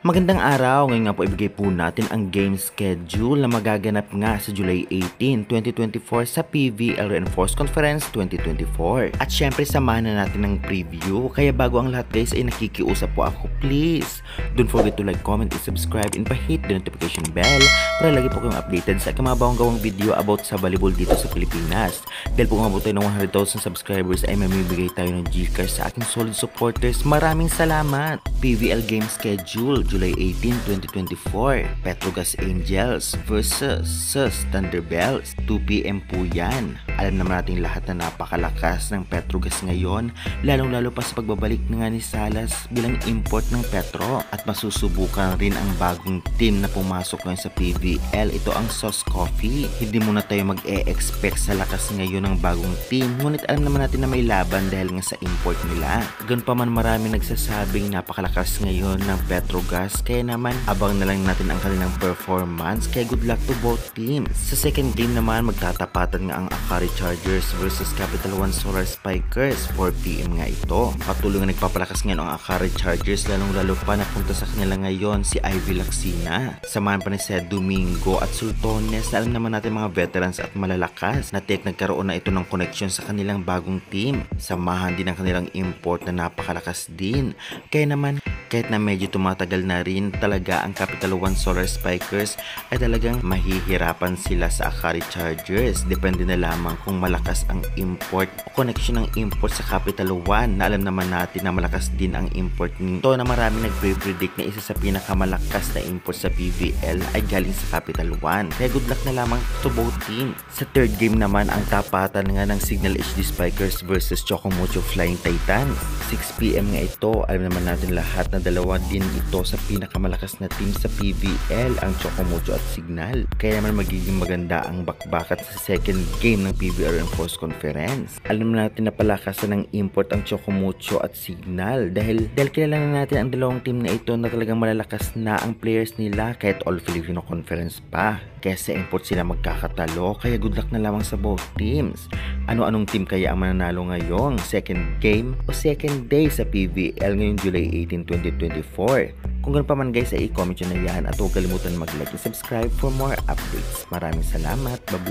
Magandang araw! Ngayon nga po ibigay po natin ang game schedule na magaganap nga sa July 18, 2024 sa PVL Reinforced Conference 2024. At syempre samahan na natin ng preview. Kaya bago ang lahat guys ay nakikiusap po ako, please don't forget to like, comment, and subscribe and pa-hit the notification bell para lagi po kayong updated sa kamabawang gawang video about sa volleyball dito sa Pilipinas. Dahil po umabot tayo ng 100,000 subscribers ay mamimigay tayo ng Gcash sa aking solid supporters. Maraming salamat! PVL game schedule July 18, 2024, Petrogas Angels versus Sus Thunderbells. 2 PM po yan. Alam naman natin lahat na napakalakas ng Petrogas ngayon, lalong-lalo pa sa pagbabalik na nga ni Salas bilang import ng Petro. At masusubukan rin ang bagong team na pumasok ngayon sa PVL. Ito ang Sus Coffee. Hindi muna tayo mag-e-expect sa lakas ngayon ng bagong team, ngunit alam naman natin na may laban dahil nga sa import nila. Ganun pa man marami nagsasabing napakalakas ngayon ng Petrogas, kaya naman abang na lang natin ang kanilang performance. Kaya good luck to both teams. Sa second game naman magtatapatan nga ang Akari Chargers versus Capital One Solar Spikers. 4 PM nga ito. Patuloy nga nagpapalakas ngayon ang Akari Chargers, lalong lalo pa napunta sa kanila ngayon si Ivy Laksina. Samahan pa ni Sed Domingo at Sultones na alam naman natin mga veterans at malalakas na nagkaroon na ito ng connection sa kanilang bagong team. Samahan din ang kanilang import na napakalakas din. Kaya naman kahit na medyo tumatagal na rin talaga ang Capital One Solar Spikers ay talagang mahihirapan sila sa Akari Chargers. Depende na lamang kung malakas ang import o connection ng import sa Capital One, na alam naman natin na malakas din ang import nito na marami nagpe-predict na isa sa pinakamalakas na import sa PVL ay galing sa Capital One. Kaya good luck na lamang to both teams. Sa third game naman ang tapatan nga ng Signal HD Spikers versus Chocomocho Flying Titans. 6 PM nga ito. Alam naman natin lahat na dalawa din ito sa pinakamalakas na team sa PVL, ang Chocomocho at Signal. Kaya naman magiging maganda ang bakbakat sa second game ng PVL Reinforced Conference. Alam natin na palakasan ng import ang Chocomocho at Signal dahil kilala na natin ang dalawang team na ito na talagang malalakas na ang players nila kahit All Filipino Conference pa. Kaya sa import sila magkakatalo, kaya good luck na lamang sa both teams. Ano-anong team kaya ang mananalo ngayong second game o second day sa PVL ngayong July 18, 2024? Kung ganoon pa man guys ay i-comment nyo na yan at huwag kalimutan mag-like and subscribe for more updates. Maraming salamat, babu!